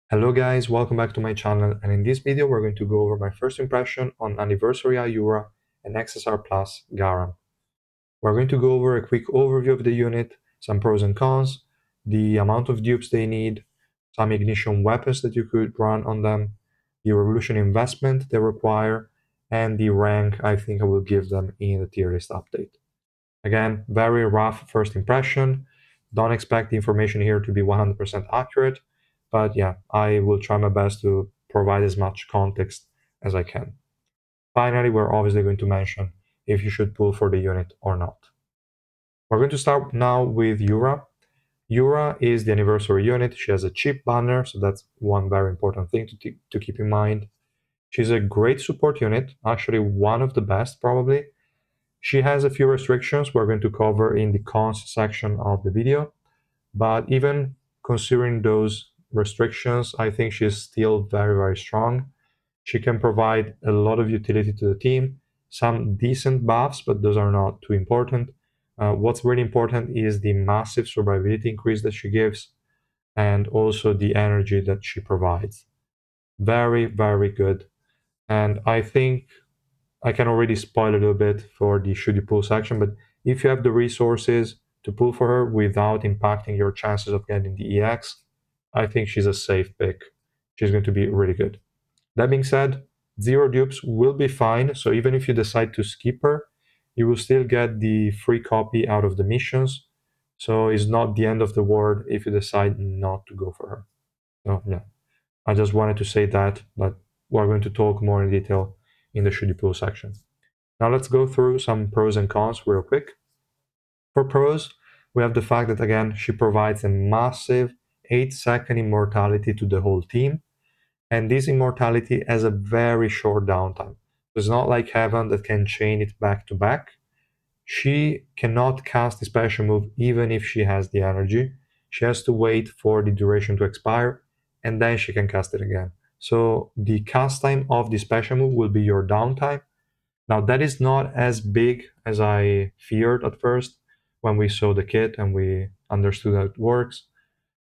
Hello guys, welcome back to my channel, and in this video we're going to go over my first impression on Anniversary Yura and XSR Plus Garam. We're going to go over a quick overview of the unit, some pros and cons, the amount of dupes they need, some ignition weapons that you could run on them, the revolution investment they require, and the rank I think I will give them in the tier list update. Again, very rough first impression. Don't expect the information here to be 100% accurate, but yeah, I will try my best to provide as much context as I can. Finally, we're obviously going to mention if you should pull for the unit or not. We're going to start now with Yura. Yura is the anniversary unit. She has a cheap banner, so that's one very important thing to keep in mind. She's a great support unit, actually one of the best probably. She has a few restrictions we're going to cover in the cons section of the video, but even considering those restrictions, I think she's still very, very strong. She can provide a lot of utility to the team, some decent buffs, but those are not too important. What's really important is the massive survivability increase that she gives and also the energy that she provides. Very, very good. And I think I can already spoil a little bit for the should you pull section, but if you have the resources to pull for her without impacting your chances of getting the EX, I think she's a safe pick. She's going to be really good. That being said, 0 dupes will be fine, so even if you decide to skip her, you will still get the free copy out of the missions, so it's not the end of the world if you decide not to go for her. So yeah, I just wanted to say that, but we're going to talk more in detail in the should you pull section. Now let's go through some pros and cons real quick. For pros, we have the fact that again, she provides a massive 8-second immortality to the whole team, and this immortality has a very short downtime. It's not like Heaven that can chain it back to back. She cannot cast the special move even if she has the energy. She has to wait for the duration to expire, and then she can cast it again. So the cast time of the special move will be your downtime. Now, that is not as big as I feared at first when we saw the kit and we understood how it works.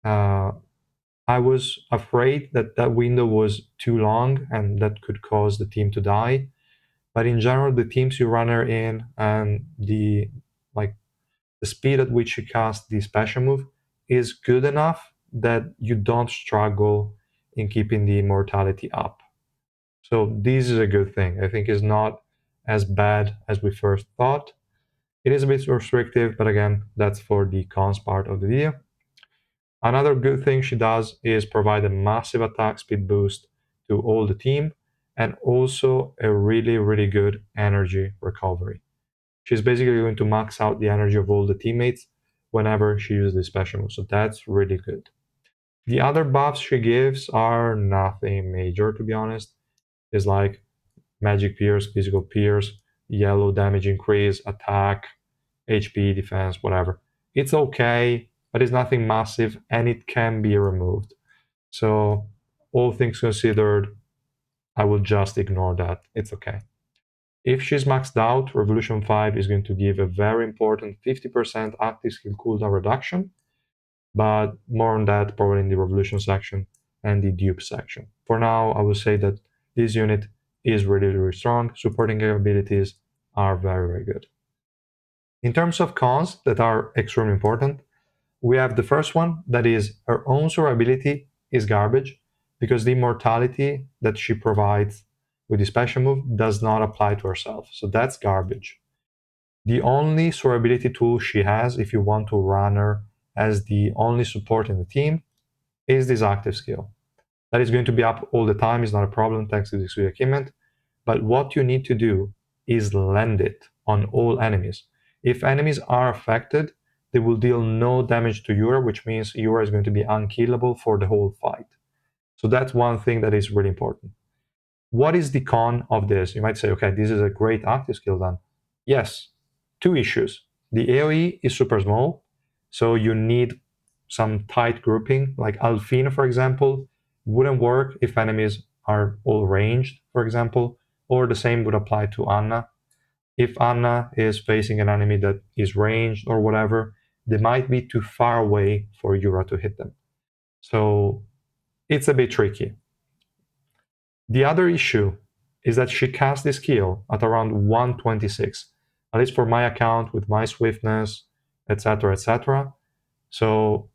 Uh, I was afraid that that window was too long and that could cause the team to die. But in general, the teams you run her in and like the speed at which you cast the special move is good enough that you don't struggle in keeping the immortality up. So this is a good thing. I think it's not as bad as we first thought. It is a bit restrictive, but again, that's for the cons part of the video. Another good thing she does is provide a massive attack speed boost to all the team and also a really, really good energy recovery. She's basically going to max out the energy of all the teammates whenever she uses the special move, so that's really good. The other buffs she gives are nothing major, to be honest. It's like magic pierce, physical pierce, yellow damage increase, attack, HP, defense, whatever. It's okay, but it's nothing massive and it can be removed. So, all things considered, I will just ignore that. It's okay. If she's maxed out, Revolution 5 is going to give a very important 50% active skill cooldown reduction, but more on that probably in the Revolution section and the Dupe section. For now, I will say that this unit is really, really strong. Supporting capabilities are very, very good. In terms of cons that are extremely important, we have the first one, that is her own survivability is garbage because the immortality that she provides with the special move does not apply to herself. So that's garbage. The only survivability tool she has, if you want to run her as the only support in the team, is this active skill. That is going to be up all the time, is not a problem thanks to this sweet equipment. But what you need to do is land it on all enemies. If enemies are affected, they will deal no damage to Yura, which means Yura is going to be unkillable for the whole fight. So that's one thing that is really important. What is the con of this? You might say, okay, this is a great active skill then. Yes, two issues. The AoE is super small, so you need some tight grouping. Like Alfina, for example, wouldn't work if enemies are all ranged, for example, or the same would apply to Anna. If Anna is facing an enemy that is ranged or whatever, they might be too far away for Yura to hit them. So it's a bit tricky. The other issue is that she cast this skill at around 126, at least for my account with my swiftness, etc., etc. So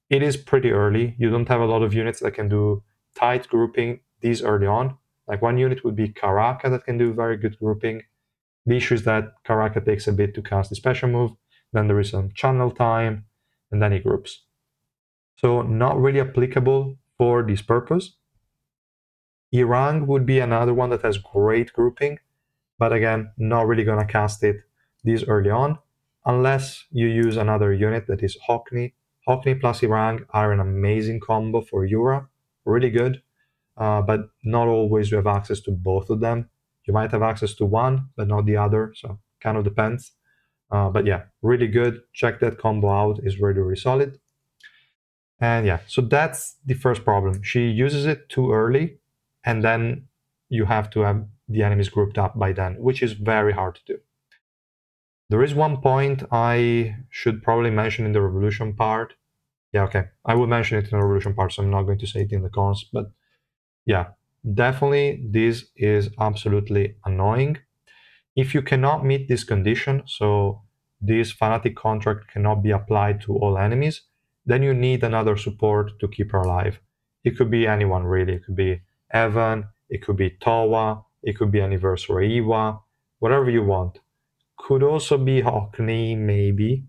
it is pretty early. You don't have a lot of units that can do tight grouping this early on. Like one unit would be Karaka that can do very good grouping. The issue is that Karaka takes a bit to cast the special move, then there is some channel time, and then he groups. So not really applicable for this purpose. Irang would be another one that has great grouping, but again, not really gonna cast it this early on, unless you use another unit that is Hockney. Hockney plus Irang are an amazing combo for Yura, really good, but not always you have access to both of them. You might have access to one, but not the other, so kind of depends. But yeah, really good. Check that combo out, is really, really solid. And yeah, so that's the first problem. She uses it too early, and then you have to have the enemies grouped up by then, which is very hard to do. There is one point I should probably mention in the revolution part. Yeah, okay. I will mention it in the revolution part, so I'm not going to say it in the cons, but yeah, definitely this is absolutely annoying. If you cannot meet this condition, so this fanatic contract cannot be applied to all enemies, then you need another support to keep her alive. It could be anyone really. It could be Evan, it could be Towa, it could be Anniversary Iwa, whatever you want. Could also be Hockney, maybe.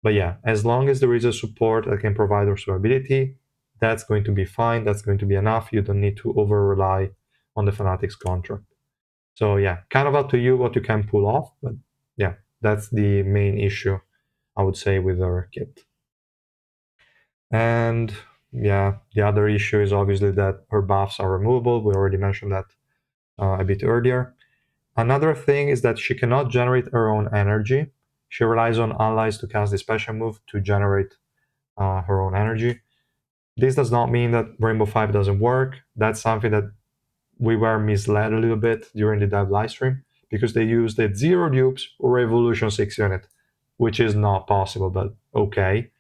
But yeah, as long as there is a support that can provide her survivability, that's going to be fine. That's going to be enough. You don't need to over rely on the Fanatics contract. So yeah, kind of up to you what you can pull off, but yeah, that's the main issue I would say with our kit. And yeah, the other issue is obviously that her buffs are removable. We already mentioned that a bit earlier. Another thing is that she cannot generate her own energy. She relies on allies to cast the special move to generate her own energy. This does not mean that Rainbow 5 doesn't work. That's something that we were misled a little bit during the dev livestream because they used the zero dupes Revolution 6 unit, which is not possible, but okay.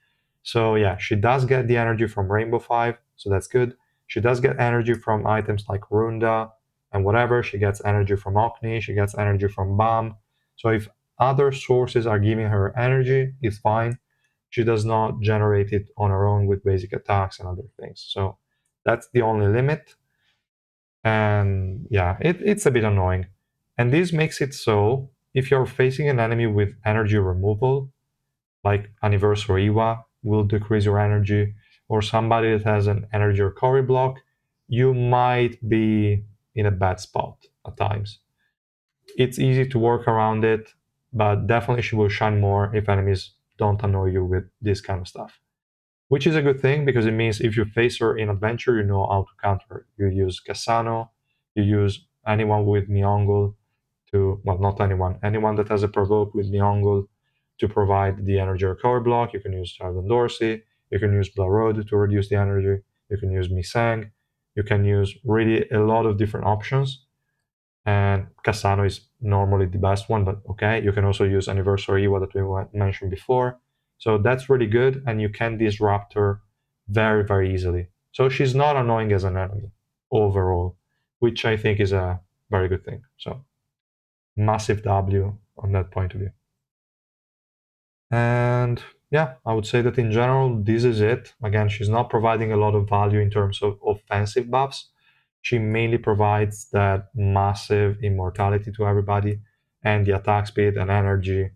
So yeah, she does get the energy from Rainbow 5, so that's good. She does get energy from items like Runda and whatever. She gets energy from Okni, she gets energy from BAM. So if other sources are giving her energy, it's fine. She does not generate it on her own with basic attacks and other things. So that's the only limit. And yeah, it's a bit annoying. And this makes it so if you're facing an enemy with energy removal, like Anniversary Iwa will decrease your energy, or somebody that has an energy recovery block, you might be in a bad spot at times. It's easy to work around it, but definitely she will shine more if enemies don't annoy you with this kind of stuff. Which is a good thing because it means if you face her in adventure, you know how to counter her. You use Cassano, you use anyone with Nyong'ol to, well, not anyone, anyone that has a provoke with Nyong'ol to provide the energy recovery block. You can use Sheldon Dorsey, you can use Blood to reduce the energy, you can use Misang, you can use really a lot of different options. And Cassano is normally the best one, but okay, you can also use Anniversary Iwa that we mentioned before. So that's really good, and you can disrupt her very, very easily. So she's not annoying as an enemy overall, which I think is a very good thing. So massive W on that point of view. And yeah, I would say that in general, this is it. Again, she's not providing a lot of value in terms of offensive buffs. She mainly provides that massive immortality to everybody and the attack speed and energy.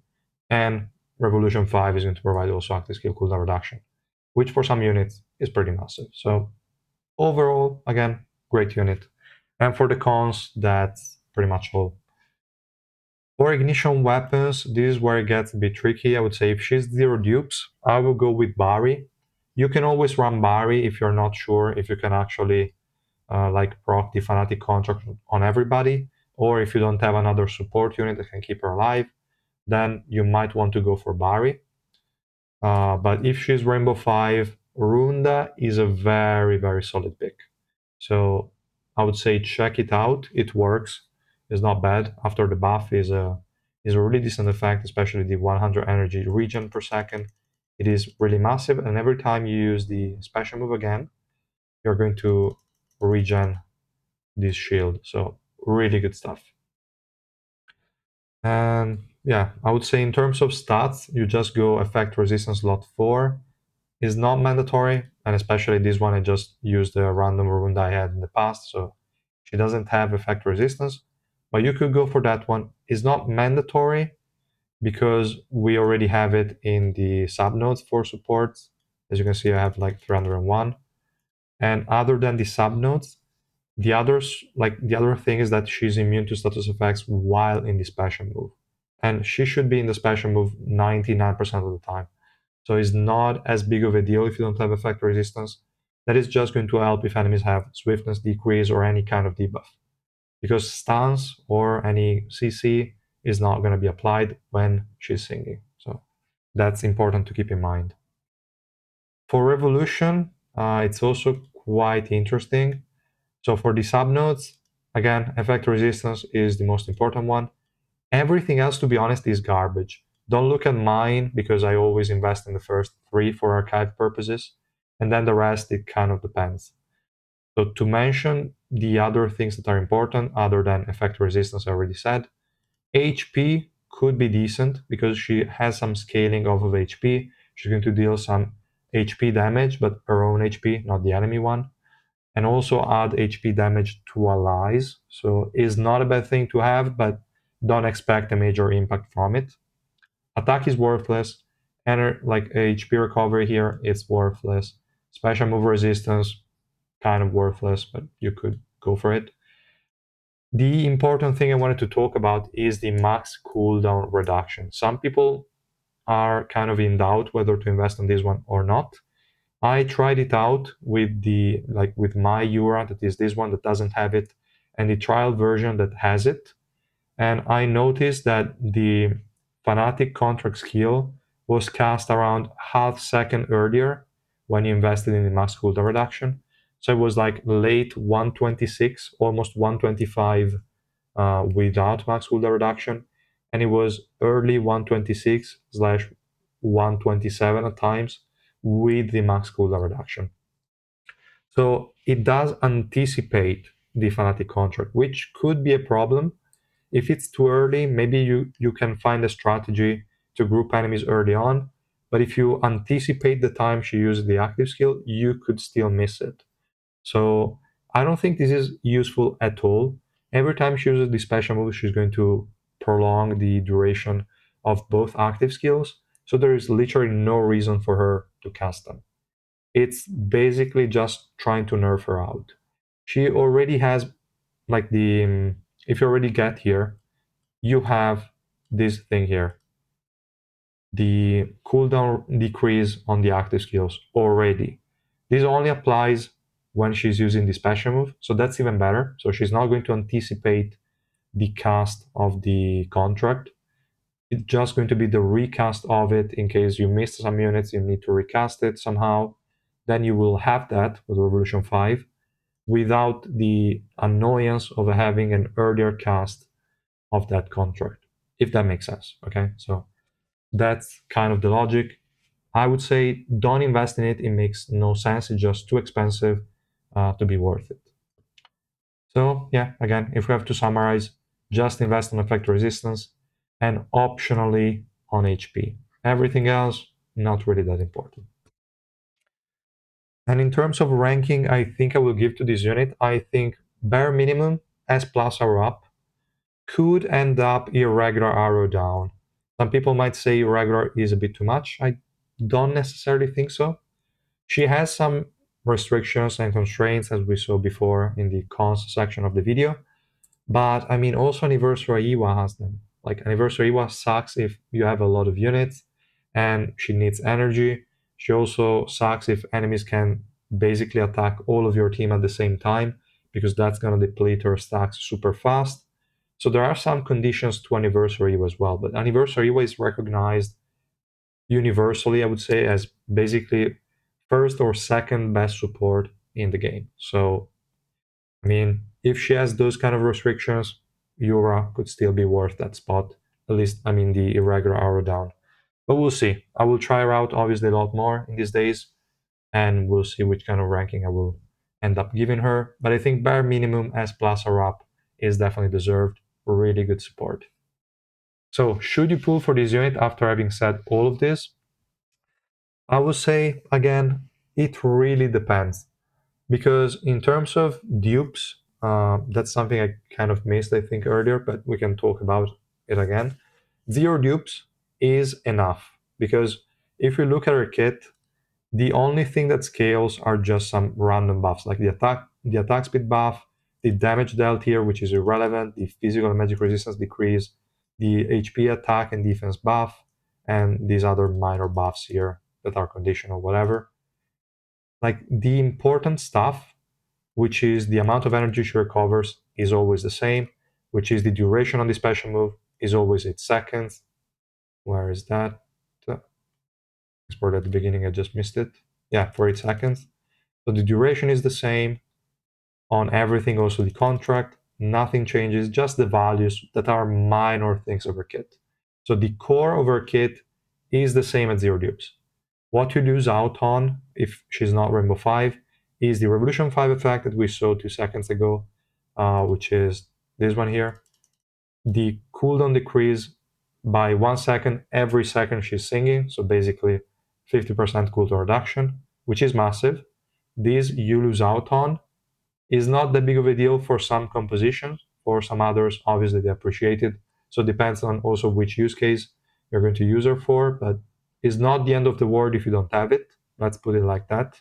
And Revolution 5 is going to provide also active skill cooldown reduction, which for some units is pretty massive. So overall, again, great unit. And for the cons, that's pretty much all. For ignition weapons, this is where it gets a bit tricky. I would say if she's zero dupes, I will go with Barry. You can always run Barry if you're not sure if you can actually like proc the fanatic contract on everybody, or if you don't have another support unit that can keep her alive, then you might want to go for Barry. But if she's Rainbow 5, Runda is a very, very solid pick. So I would say check it out. It works. It's not bad. After the buff is a really decent effect, especially the 100 energy regen per second. It is really massive, and every time you use the special move again, you're going to regen this shield. So really good stuff. And yeah, I would say in terms of stats, you just go effect resistance lot 4 is not mandatory, and especially this one I just used a random rune I had in the past, so she doesn't have effect resistance, but you could go for that one. It's not mandatory because we already have it in the subnodes for supports. As you can see, I have like 301. And other than the subnodes, the others, like the other thing is that she's immune to status effects while in the special move. And she should be in the special move 99% of the time. So it's not as big of a deal if you don't have effect resistance. That is just going to help if enemies have swiftness decrease or any kind of debuff. Because stance or any CC is not going to be applied when she's singing. So that's important to keep in mind. For Revolution, it's also quite interesting. So for the subnodes, again, effect resistance is the most important one. Everything else, to be honest, is garbage. Don't look at mine because I always invest in the first 3 for archive purposes, and then the rest, it kind of depends. So to mention the other things that are important, other than effect resistance, I already said, HP could be decent because she has some scaling off of HP. She's going to deal some HP damage, but her own HP, not the enemy one, and also add HP damage to allies. So it's not a bad thing to have, but don't expect a major impact from it. Attack is worthless, and like HP recovery here, it's worthless. Special move resistance, kind of worthless, but you could go for it. The important thing I wanted to talk about is the max cooldown reduction. Some people are kind of in doubt whether to invest in this one or not. I tried it out with with my Yura, that is this one that doesn't have it, and the trial version that has it. And I noticed that the Fanatic contract skill was cast around half second earlier when you invested in the max cooldown reduction. So it was like late 126, almost 125 without max cooldown reduction, and it was early 126 slash 127 at times with the max cooldown reduction. So it does anticipate the Fanatic contract, which could be a problem. If it's too early, maybe you can find a strategy to group enemies early on, but if you anticipate the time she uses the active skill, you could still miss it. So I don't think this is useful at all. Every time she uses the special move, she's going to prolong the duration of both active skills. So there is literally no reason for her to cast them. It's basically just trying to nerf her out. She already has like if you already get here, you have this thing here, the cooldown decrease on the active skills already. This only applies when she's using the special move, so that's even better. So she's not going to anticipate the cast of the contract. It's just going to be the recast of it in case you missed some units, you need to recast it somehow. Then you will have that with Revolution 5 without the annoyance of having an earlier cast of that contract, if that makes sense. Okay, so that's kind of the logic. I would say don't invest in it. It makes no sense. It's just too expensive to be worth it. So yeah, again, if we have to summarize, just invest in effect resistance and optionally on HP. Everything else, not really that important. And in terms of ranking, I think I will give to this unit, I think bare minimum S plus or up, could end up irregular arrow down. Some people might say irregular is a bit too much. I don't necessarily think so. She has some restrictions and constraints, as we saw before in the cons section of the video. But I mean, also Anniversary Iwa has them. Like Anniversary Iwa sucks if you have a lot of units and she needs energy. She also sucks if enemies can basically attack all of your team at the same time, because that's going to deplete her stacks super fast. So there are some conditions to Anniversary Iwa as well. But Anniversary Iwa is recognized universally, I would say, as basically first or second best support in the game. So I mean, if she has those kind of restrictions, Yura could still be worth that spot. At least, I mean, the irregular arrow down. But we'll see. I will try her out obviously a lot more in these days, and we'll see which kind of ranking I will end up giving her. But I think bare minimum S plus or up is definitely deserved. Really good support. So should you pull for this unit after having said all of this? I would say, again, it really depends. Because in terms of dupes, that's something I kind of missed, I think, earlier, but we can talk about it again. Zero dupes is enough. Because if you look at her kit, the only thing that scales are just some random buffs, like the attack speed buff, the damage dealt here, which is irrelevant, the physical and magic resistance decrease, the HP attack and defense buff, and these other minor buffs here that are conditional, whatever. Like the important stuff, which is the amount of energy she recovers, is always the same, which is the duration on the special move is always 8 seconds. Where is that? Export at the beginning, I just missed it. Yeah, for 8 seconds. So the duration is the same on everything, also the contract. Nothing changes, just the values that are minor things of her kit. So the core of her kit is the same at zero dupes. What you lose out on, if she's not Rainbow 5, is the Revolution 5 effect that we saw 2 seconds ago, which is this one here. The cooldown decrease by 1 second every second she's singing, so basically 50% cooldown reduction, which is massive. This you lose out on is not that big of a deal for some compositions. For some others, obviously they appreciate it. So it depends on also which use case you're going to use her for, but it's not the end of the world if you don't have it. Let's put it like that.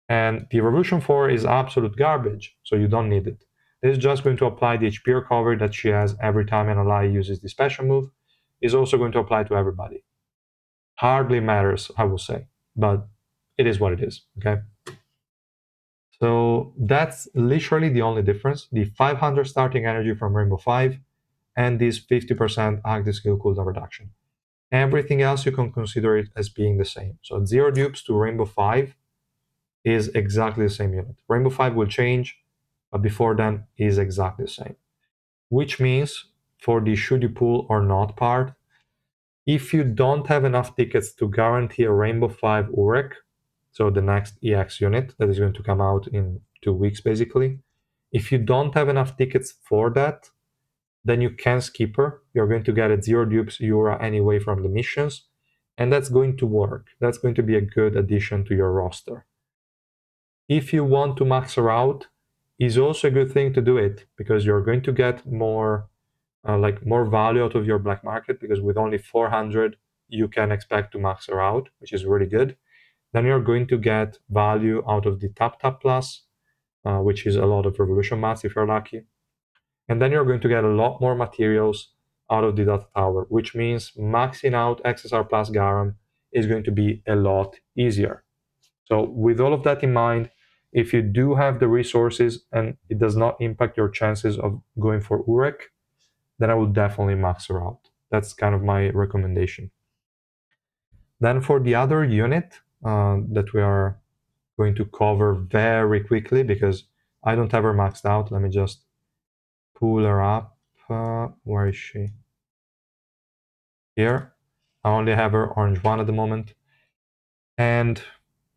And the Revolution 4 is absolute garbage, so you don't need it. It's just going to apply the HP recovery that she has every time an ally uses the special move. Is also going to apply to everybody. Hardly matters, I will say, but it is what it is, okay? So that's literally the only difference. The 500 starting energy from Rainbow 5 and this 50% active skill cooldown reduction. Everything else you can consider it as being the same. So 0 dupes to Rainbow 5 is exactly the same unit. Rainbow 5 will change, but before then is exactly the same. Which means for the should you pull or not part, if you don't have enough tickets to guarantee a Rainbow 5 Urek, so the next EX unit that is going to come out in 2 weeks basically, if you don't have enough tickets for that, then you can skip her. You're going to get a zero dupes Yura anyway from the missions, and that's going to work. That's going to be a good addition to your roster. If you want to max her out, is also a good thing to do it because you're going to get more more value out of your black market because with only 400 you can expect to max her out, which is really good. Then you're going to get value out of the tap plus, which is a lot of revolution mats if you're lucky. And then you're going to get a lot more materials out of the data tower, which means maxing out XSR plus Garam is going to be a lot easier. So with all of that in mind, if you do have the resources and it does not impact your chances of going for Urek, then I would definitely max her out. That's kind of my recommendation. Then for the other unit that we are going to cover very quickly because I don't have her maxed out. Let me just pull her up. Where is she? Here. I only have her orange one at the moment. And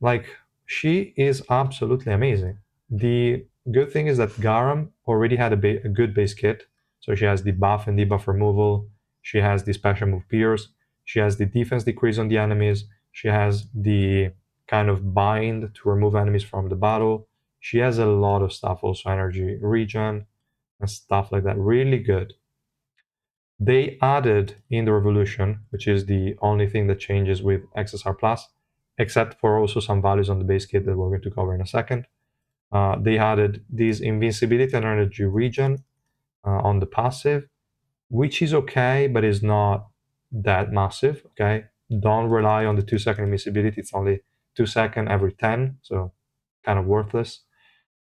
like she is absolutely amazing. The good thing is that Garam already had a good base kit. So she has the buff and debuff removal. She has the special move pierce. She has the defense decrease on the enemies. She has the kind of bind to remove enemies from the battle. She has a lot of stuff, also energy regen and stuff like that. Really good. They added in the Revolution, which is the only thing that changes with XSR Plus, except for also some values on the base kit that we're going to cover in a second. They added this invincibility and energy regen on the passive, which is okay, but is not that massive. Okay, don't rely on the 2 second invincibility. It's only 2 seconds every 10, so kind of worthless.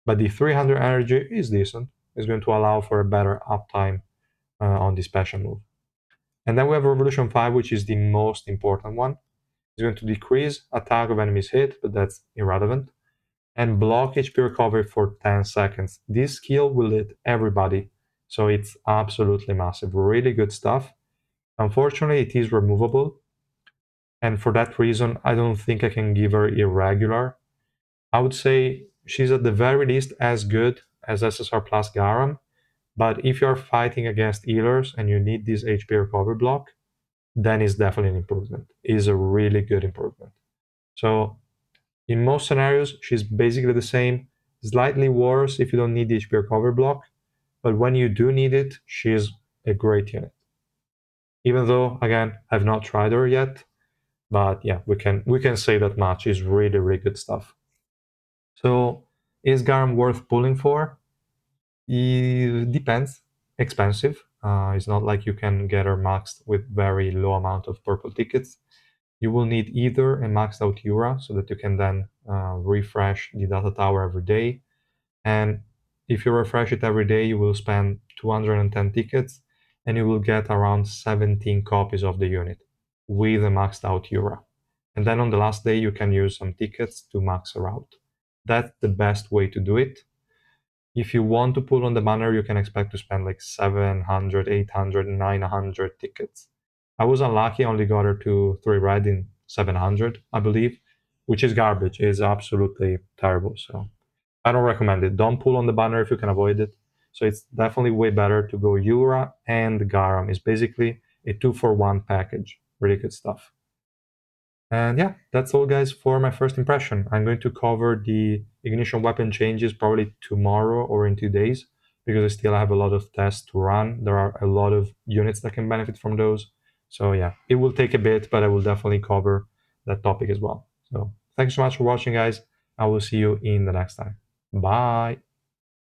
But the 300 energy is decent. It's going to allow for a better uptime on the special move. And then we have Revolution 5, which is the most important one. It's going to decrease attack of enemies hit, but that's irrelevant, and block HP recovery for 10 seconds. This skill will hit everybody, so it's absolutely massive. Really good stuff. Unfortunately, it is removable, and for that reason, I don't think I can give her irregular. I would say she's at the very least as good as SSR plus Garam, but if you're fighting against healers and you need this HP recovery block, then it's definitely an improvement. It's a really good improvement. So in most scenarios, she's basically the same, slightly worse if you don't need the HP recovery block, but when you do need it, she's a great unit. Even though, again, I've not tried her yet, but yeah, we can say that much. Is really, really good stuff. So is Garam worth pulling for? It depends. Expensive. It's not like you can get her maxed with very low amount of purple tickets. You will need either a maxed out Yura so that you can then refresh the data tower every day. And if you refresh it every day, you will spend 210 tickets and you will get around 17 copies of the unit with a maxed out Yura. And then on the last day, you can use some tickets to max her out. That's the best way to do it. If you want to pull on the banner, you can expect to spend like 700, 800, 900 tickets. I was unlucky, I only got her to 3 red in 700, I believe, which is garbage. It's absolutely terrible. So I don't recommend it. Don't pull on the banner if you can avoid it. So it's definitely way better to go Yura and Garam. It's basically a 2-for-1 package. Really good stuff. And yeah, that's all, guys, for my first impression. I'm going to cover the ignition weapon changes probably tomorrow or in 2 days because I still have a lot of tests to run. There are a lot of units that can benefit from those. So yeah, it will take a bit, but I will definitely cover that topic as well. So thanks so much for watching, guys. I will see you in the next time. Bye.